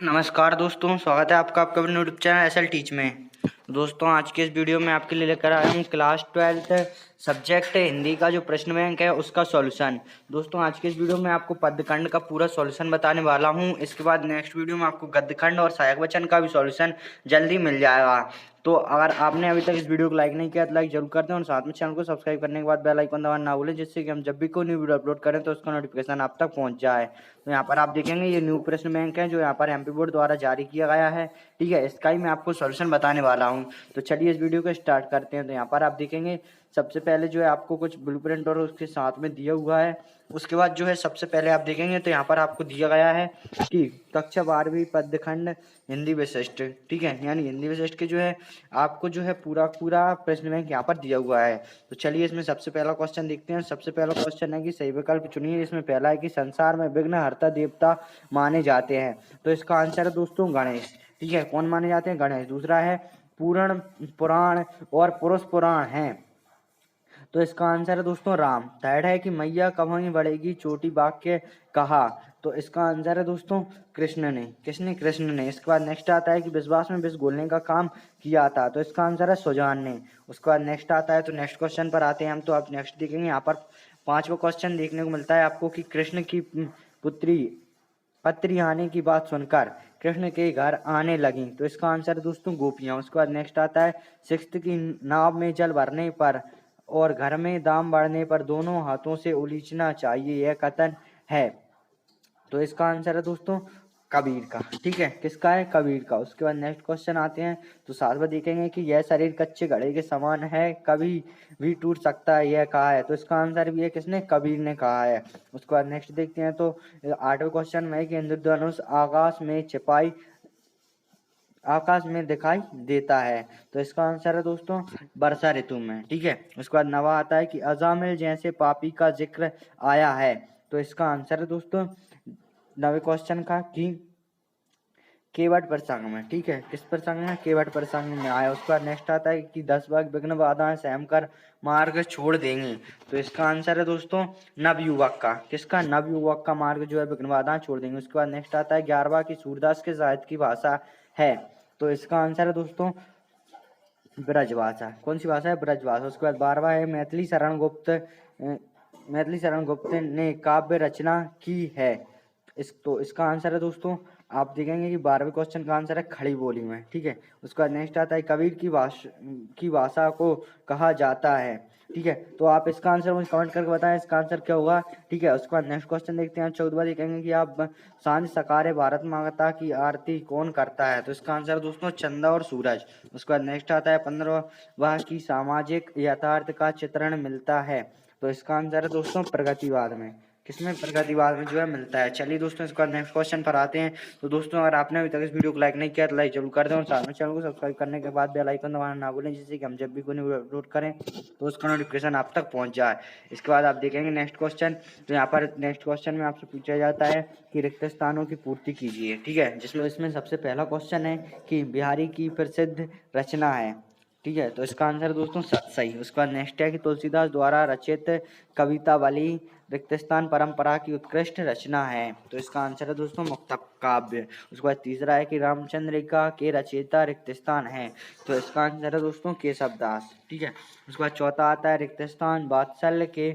नमस्कार दोस्तों, स्वागत है आपका आपका अपने यूट्यूब चैनल एसएल टीच में। दोस्तों, आज के इस वीडियो में आपके लिए लेकर आया हूँ क्लास 12th सब्जेक्ट हिंदी का जो प्रश्न बैंक है उसका सॉल्यूशन। दोस्तों, आज के इस वीडियो में आपको पद्यखंड का पूरा सॉल्यूशन बताने वाला हूँ। इसके बाद नेक्स्ट वीडियो में आपको गद्यखंड और सहायक वचन का भी सॉल्यूशन जल्दी मिल जाएगा। तो अगर आपने अभी तक इस वीडियो को लाइक नहीं किया तो लाइक जरूर कर दें और साथ में चैनल को सब्सक्राइब करने के बाद बेल आइकन दबाना ना भूलें, जिससे कि हम जब भी कोई न्यू वीडियो अपलोड करें तो उसका नोटिफिकेशन आप तक पहुंच जाए। तो यहाँ पर आप देखेंगे ये न्यू प्रश्न बैंक है जो यहाँ पर एमपी बोर्ड द्वारा जारी किया गया है। ठीक है, इसका ही मैं आपको सॉल्यूशन बताने वाला हूँ। तो चलिए इस वीडियो को स्टार्ट करते हैं। तो यहाँ पर आप देखेंगे सबसे पहले जो है आपको कुछ ब्लूप्रिंट और उसके साथ में दिया हुआ है। उसके बाद जो है सबसे पहले आप देखेंगे तो यहाँ पर आपको दिया गया है कि कक्षा 12वीं पद्यखंड हिंदी विशिष्ट, ठीक है, यानी हिंदी विशिष्ट के जो है आपको जो है पूरा प्रश्न बैंक यहाँ पर दिया हुआ है। तो चलिए इसमें सबसे पहला क्वेश्चन देखते हैं। सबसे पहला क्वेश्चन है कि सही विकल्प चुनिए। इसमें पहला है कि संसार में विघ्नहर्ता देवता माने जाते हैं, तो इसका आंसर है दोस्तों गणेश। ठीक है, कौन माने जाते हैं? गणेश। दूसरा है पूर्ण पुराण और पुरुष पुराण हैं, तो इसका आंसर है दोस्तों राम। थर्ड है कि मैया कभी बढ़ेगी चोटी वाक्य कहा, तो इसका आंसर है दोस्तों कृष्ण ने। किसने? कृष्ण ने। इसके बाद नेक्स्ट आता है कि विश्वास में विष घोलने का काम किया था, तो इसका आंसर है सुजान ने। उसके बाद नेक्स्ट आता है, तो नेक्स्ट क्वेश्चन पर आते हैं हम। तो आप नेक्स्ट देखेंगे यहाँ पर पांचवा क्वेश्चन देखने को मिलता है आपको कि कृष्ण की पुत्री पत्री आने की बात सुनकर कृष्ण के घर आने लगी, तो इसका आंसर है दोस्तों गोपियां। उसके बाद नेक्स्ट आता है सिक्स्थ की नाव में जल भरने पर और घर में दाम बढ़ने पर दोनों हाथों से उलीचना चाहिए, यह कथन है, तो इसका आंसर है दोस्तों कबीर का। ठीक है, किसका है? कबीर का। उसके बाद नेक्स्ट क्वेश्चन आते हैं। तो सातवां देखेंगे कि यह शरीर कच्चे घड़े के समान है, कभी भी टूट सकता है, यह कहा है, तो इसका आंसर भी है किसने? कबीर ने कहा है। उसके बाद नेक्स्ट देखते हैं। तो आठवें क्वेश्चन में कि इंद्रधनुष आकाश में दिखाई देता है, तो इसका आंसर है दोस्तों वर्षा ऋतु में। ठीक है, उसके बाद नवा आता है कि अजामिल जैसे पापी का जिक्र आया है, तो इसका आंसर है दोस्तों नवे क्वेश्चन का कि केवट प्रसंग में। ठीक है, किस प्रसंग में? केवट प्रसंग में आया। उसके बाद नेक्स्ट आता है कि 10 भाग विघ्न बाधाएं सहम कर मार्ग छोड़ देंगे, तो इसका आंसर है दोस्तों नवयुवक का। किसका? नवयुवक का मार्ग जो है विघ्न बाधाएं छोड़ देंगे। उसके बाद नेक्स्ट आता है 11वां की सूरदास के साहित्य की भाषा है, तो इसका आंसर है दोस्तों ब्रजभाषा। कौन सी भाषा है? ब्रजभाषा। उसके बाद 12वां है मैथिली शरण गुप्त ने काव्य रचना की है, इसका आंसर है दोस्तों आप देखेंगे कि 12वें क्वेश्चन का आंसर है खड़ी बोली में। ठीक है, उसका नेक्स्ट आता है कबीर की भाषा को कहा जाता है। ठीक है, तो आप इसका आंसर मुझे कमेंट करके बताएं इसका आंसर क्या होगा। ठीक है, उसके बाद नेक्स्ट क्वेश्चन देखते हैं। 14वां देखेंगे कि आप सांझ सकारे भारत माता की आरती कौन करता है, तो इसका आंसर दोस्तों चंदा और सूरज। उसके बाद नेक्स्ट आता है 15वां की सामाजिक यथार्थ का चित्रण मिलता है, तो इसका आंसर है दोस्तों प्रगतिवाद में। किसमें? प्रगतिवाद में जो है मिलता है। चलिए दोस्तों इसका नेक्स्ट क्वेश्चन पर आते हैं। तो दोस्तों अगर आपने अभी तक इस वीडियो को लाइक नहीं किया तो लाइक जरूर कर दें और साथ में चैनल को सब्सक्राइब करने के बाद बेल आइकन दबाना ना भूलें, जिससे कि हम जब भी कोई वीडियो अपलोड करें तो उसका नोटिफिकेशन आप तक पहुंच जाए। इसके बाद आप देखेंगे नेक्स्ट क्वेश्चन। तो यहाँ पर नेक्स्ट क्वेश्चन में आपसे पूछा जाता है कि रिक्त स्थानों की पूर्ति कीजिए। ठीक है, जिसमें इसमें सबसे पहला क्वेश्चन है कि बिहारी की प्रसिद्ध रचना है। ठीक है, तो इसका आंसर दोस्तों सही। उसके बाद नेक्स्ट है कि तुलसीदास द्वारा रचित कवितावली रिक्त स्थान परंपरा की उत्कृष्ट रचना है, तो इसका आंसर है दोस्तों मुक्तक काव्य। उसके बाद तीसरा है कि रामचंद्रिका के रचयिता रिक्त स्थान है, तो इसका आंसर है दोस्तों केशवदास। ठीक है, उसके बाद चौथा आता है रिक्त स्थान वात्सल्य के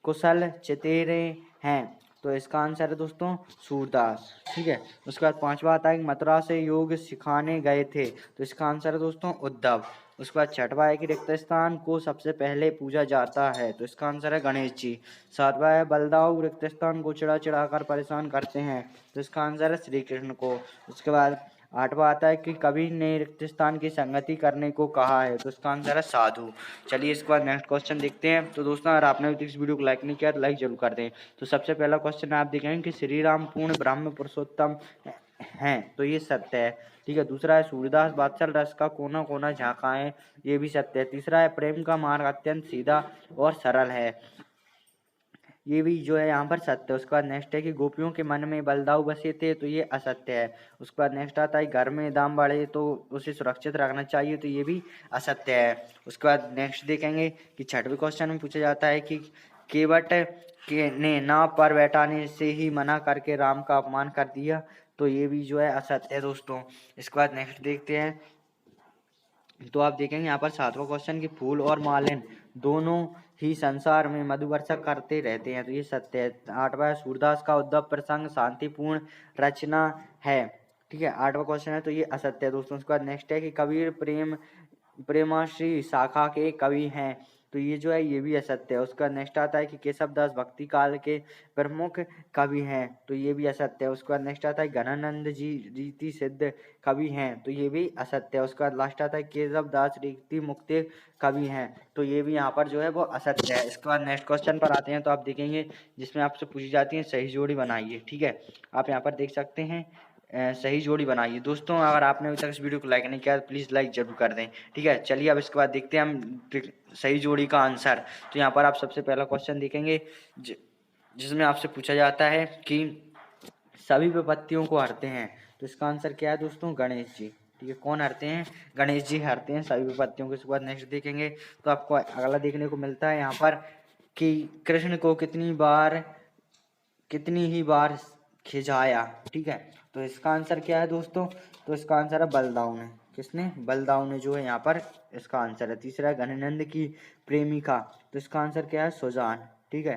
कुशल चितेरे हैं, तो इसका आंसर है दोस्तों सूरदास। ठीक है, उसके बाद पांचवा आता है कि मथुरा से योग सिखाने गए थे, तो इसका आंसर है दोस्तों उद्धव। उसके बाद छठवा है कि रिक्त स्थान को सबसे पहले पूजा जाता है, तो इसका आंसर है गणेश जी। सातवां है बलदाऊ रिक्त स्थान को चिढ़ा चिढ़ा कर परेशान करते हैं, तो इसका आंसर है श्री कृष्ण को। उसके बाद आठवां आता है कि कबीर ने रिक्त स्थान की संगति करने को कहा है, तो इसका आंसर है साधु। चलिए इसके बाद नेक्स्ट क्वेश्चन देखते हैं। तो दोस्तों अगर आपने अभी तक इस वीडियो को लाइक नहीं किया तो लाइक जरूर कर दें। तो सबसे पहला क्वेश्चन आप देखेंगे कि श्री राम पूर्ण ब्रह्म पुरुषोत्तम हैं, तो ये सत्य है। ठीक है, दूसरा है सूर्यदास वात्सल रस का कोना कोना झांकाएं, ये भी सत्य है। तीसरा है प्रेम का मार्ग अत्यंत सीधा और सरल है, ये भी जो है यहाँ पर सत्य है। उसके बाद नेक्स्ट है कि गोपियों के मन में बलदाऊ बसे थे, तो ये असत्य है। उसके बाद नेक्स्ट आता है घर में दाम बढ़े तो उसे सुरक्षित रखना चाहिए, तो ये भी असत्य है। उसके बाद नेक्स्ट देखेंगे कि छठवें क्वेश्चन में पूछा जाता है कि केवट के ने नाव पर बैठाने से ही मना करके राम का अपमान कर दिया, तो ये भी जो है असत्य है दोस्तों। इसके बाद नेक्स्ट देखते हैं, तो आप देखेंगे यहाँ पर 7वां क्वेश्चन कि फूल और मालिन दोनों ही संसार में मधुवर्षा करते रहते हैं, तो ये सत्य है। 8वां सूरदास का उद्धव प्रसंग शांतिपूर्ण रचना है, ठीक है। 8वां क्वेश्चन है, तो ये असत्य है दोस्तों। उसके बाद नेक्स्ट है कि कबीर प्रेमाश्री शाखा के कवि हैं, तो ये जो है ये भी असत्य है। उसका नेक्स्ट आता है कि केशवदास भक्ति काल के प्रमुख कवि हैं, तो ये भी असत्य है। उसके बाद नेक्स्ट आता है घनानंद जी रीति सिद्ध कवि हैं, तो ये भी असत्य है। उसके बाद लास्ट आता है केशवदास रीति मुक्ति कवि हैं, तो ये भी यहाँ पर जो है वो असत्य है। इसके बाद नेक्स्ट क्वेश्चन पर आते हैं, तो आप देखेंगे जिसमें आपसे पूछी जाती है सही जोड़ी बनाइए, ठीक है। आप यहाँ पर देख सकते हैं सही जोड़ी बनाइए। दोस्तों अगर आपने अभी तक इस वीडियो को लाइक नहीं किया तो प्लीज़ लाइक जरूर कर दें, ठीक है। चलिए अब इसके बाद देखते हैं हम सही जोड़ी का आंसर। तो यहाँ पर आप सबसे पहला क्वेश्चन देखेंगे जिसमें आपसे पूछा जाता है कि सभी विपत्तियों को हरते हैं, तो इसका आंसर क्या है दोस्तों? गणेश जी, ठीक है। कौन हरते हैं? गणेश जी हरते हैं सभी विपत्तियों को। इसके बाद नेक्स्ट देखेंगे तो आपको अगला देखने को मिलता है यहाँ पर कि कृष्ण को कितनी ही बार खिंचाया, ठीक है। तो इसका आंसर क्या है दोस्तों? तो इसका आंसर है बलदाऊ ने। किसने? बलदाऊ ने जो है यहाँ पर इसका आंसर है। तीसरा है घनानंद की प्रेमिका, तो इसका आंसर क्या है? सुजान, ठीक है।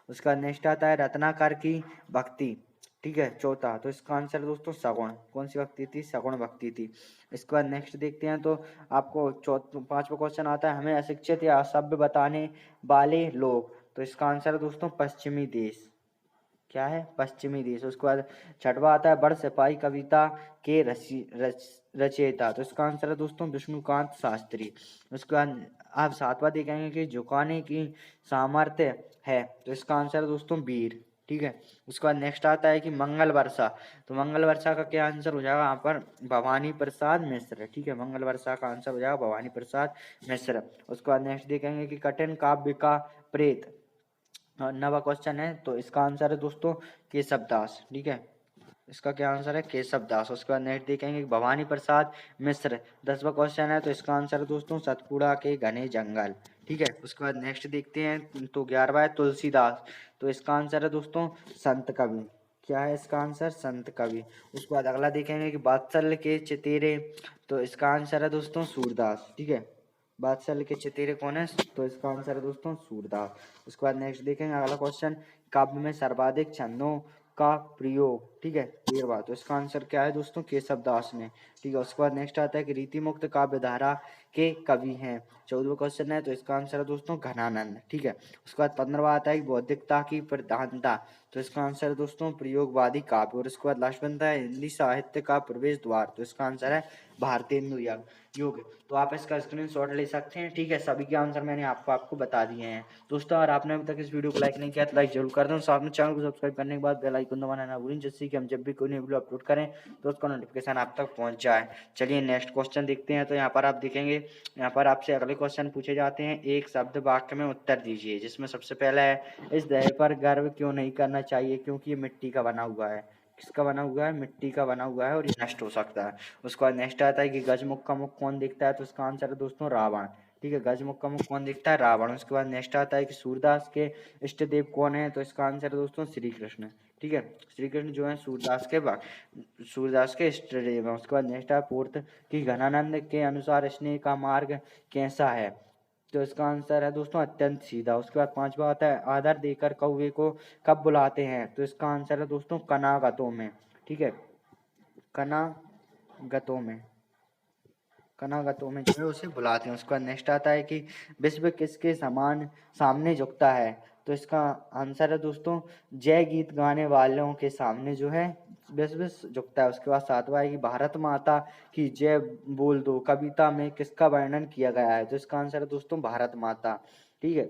उसका नेक्स्ट आता है रत्नाकर की भक्ति, ठीक है, चौथा। तो इसका आंसर दोस्तों सगुण। कौन सी भक्ति थी? सगुण भक्ति थी। इसके बाद नेक्स्ट देखते हैं, तो आपको 5वां क्वेश्चन आता है हमें अशिक्षित या असभ्य बताने वाले लोग, तो इसका आंसर है दोस्तों पश्चिमी देश। क्या है? पश्चिमी देश। उसके बाद 6वां आता है बड़ सिपाही कविता के रचयिता, तो इसका आंसर है दोस्तों विष्णुकांत शास्त्री। उसके बाद आप 7वां देखेंगे कि झुकाने की सामर्थ्य है, तो इसका आंसर है दोस्तों वीर, ठीक है। उसके बाद नेक्स्ट आता है कि मंगल वर्षा, तो मंगल वर्षा का क्या आंसर हो जाएगा यहाँ पर? भवानी प्रसाद मिश्र, ठीक है। मंगल वर्षा का आंसर हो जाएगा भवानी प्रसाद मिश्र। उसके बाद नेक्स्ट देखेंगे कि कठिन काव्य का प्रेत, 9वां क्वेश्चन है, तो इसका आंसर है दोस्तों केशव दास, ठीक है। इसका क्या आंसर है? केशव दास। उसके बाद नेक्स्ट देखेंगे भवानी प्रसाद मिश्र, 10वां क्वेश्चन है, तो इसका आंसर है दोस्तों सतपुड़ा के घने जंगल, ठीक है। उसके बाद नेक्स्ट देखते हैं, तो 11वां है तुलसीदास, तो इसका आंसर है दोस्तों संत कवि। क्या है इसका आंसर? संत कवि। उसके बाद अगला देखेंगे कि वात्सल्य के चितेरे, तो इसका आंसर है दोस्तों सूरदास, ठीक है। वात्सल्य के चितेरे कौन है? तो इसका आंसर है दोस्तों सूरदास। उसके बाद नेक्स्ट देखेंगे अगला क्वेश्चन, काव्य में सर्वाधिक छंदों का प्रयोग, ठीक है, 13वां, तो इसका आंसर क्या है दोस्तों? केशव दास ने, ठीक है। उसके बाद नेक्स्ट आता है कि रीति मुक्त काव्य धारा के कवि हैं, 14वां क्वेश्चन है, तो इसका आंसर है दोस्तों घनानंद, ठीक है। उसके बाद 15वां आता है कि बौद्धिकता की प्रधानता, तो इसका आंसर है दोस्तों प्रयोगवादी काव्य। और इसके बाद लास्ट बनता है हिंदी साहित्य का प्रवेश द्वार, तो इसका आंसर है भारतेंदु युग। तो आप इसका स्क्रीनशॉट ले सकते हैं, ठीक है। सभी के आंसर मैंने आपको बता दिए हैं दोस्तों। अगर आपने अभी तक इस वीडियो को लाइक नहीं किया तो लाइक जरूर कर दें, साथ में चैनल को सब्सक्राइब करने के बाद बेल आइकन दबाना ना भूलें, जिससे कि हम जब भी कोई नई वीडियो अपलोड करें तो उसका नोटिफिकेशन आप तक पहुंच जाए। चलिए नेक्स्ट क्वेश्चन देखते हैं। तो यहाँ पर आप देखेंगे, यहाँ पर आपसे अगले क्वेश्चन पूछे जाते हैं, एक शब्द वाक्य में उत्तर दीजिए, जिसमें सबसे पहला है इस देह पर गर्व क्यों नहीं करना चाहिए क्योंकि ये मिट्टी का बना हुआ है। किसका बना हुआ है? मिट्टी का बना हुआ है और ये नष्ट हो सकता है। उसके बाद नेक्स्ट आता है कि गजमुख का मुख कौन देखता है, तो इसका आंसर है दोस्तों रावण, ठीक है। गजमुख का मुख कौन देखता है? रावण। उसके बाद नेक्स्ट आता है कि सूरदास के इष्ट देव कौन है, तो इसका आंसर है दोस्तों श्री कृष्ण, ठीक है। श्री कृष्ण जो है सूरदास के इष्ट देव है। उसके बाद नेक्स्ट है फोर्थ कि घनानंद के अनुसार स्नेह का मार्ग कैसा है, तो इसका आंसर है दोस्तों अत्यंत सीधा। उसके बाद 5वां आता है आदर देकर कौवे को कब बुलाते हैं, तो इसका आंसर है दोस्तों कनागतों में, ठीक है। कनागतों में जो है उसे बुलाते हैं। उसके बाद नेक्स्ट आता है कि विश्व किसके समान सामने झुकता है, तो इसका आंसर है दोस्तों जय गीत गाने वालों के सामने जो है विश्व झुकता है। उसके बाद 7वां है कि भारत माता की जय बोल दो कविता में किसका वर्णन किया गया है, तो इसका आंसर है दोस्तों भारत माता, ठीक है।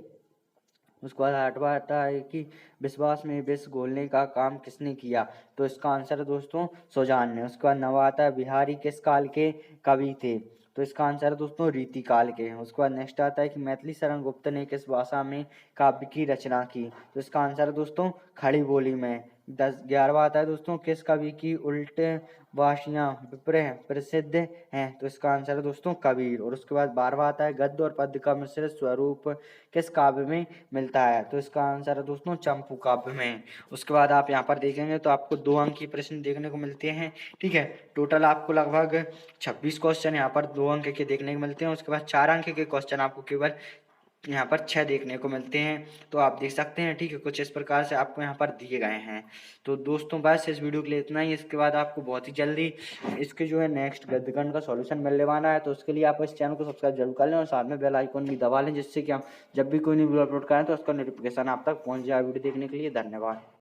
उसके बाद 8वां आता है कि विश्वास में विष घोलने का काम किसने किया, तो इसका आंसर है दोस्तों सुजान ने। उसके बाद 9वां आता है बिहारी किस काल के कवि थे, तो इसका आंसर है दोस्तों रीति काल के। उसके बाद नेक्स्ट आता है कि मैथिली शरण गुप्त ने किस भाषा में काव्य की रचना की, तो इसका आंसर है दोस्तों खड़ी बोली में। 11वां आता है दोस्तों, किस कवि की उल्टे वासियां विप्रह प्रसिद्ध हैं? तो इसका आंसर है दोस्तों कबीर। और उसके बाद 12वां आता है, गद्य और पद्य का मिश्रित स्वरूप किस काव्य में मिलता है? तो इसका आंसर है दोस्तों चंपू काव्य में। उसके बाद आप यहाँ पर देखेंगे तो आपको 2 अंक के प्रश्न देखने को मिलते हैं, ठीक है। टोटल आपको लगभग 26 क्वेश्चन यहाँ पर 2 अंक के देखने को मिलते हैं। उसके बाद 4 अंक के क्वेश्चन आपको केवल यहाँ पर 6 देखने को मिलते हैं। तो आप देख सकते हैं, ठीक है, कुछ इस प्रकार से आपको यहाँ पर दिए गए हैं। तो दोस्तों बस इस वीडियो के लिए इतना ही। इसके बाद आपको बहुत ही जल्दी इसके जो है नेक्स्ट गद्यखंड का सॉल्यूशन मिलने वाला है। तो उसके लिए आप इस चैनल को सब्सक्राइब जरूर कर लें और साथ में बेल आइकन भी दबा लें, जिससे कि हम जब भी कोई न्यू वीडियो अपलोड करें तो उसका नोटिफिकेशन आप तक पहुँच जाए। वीडियो देखने के लिए धन्यवाद।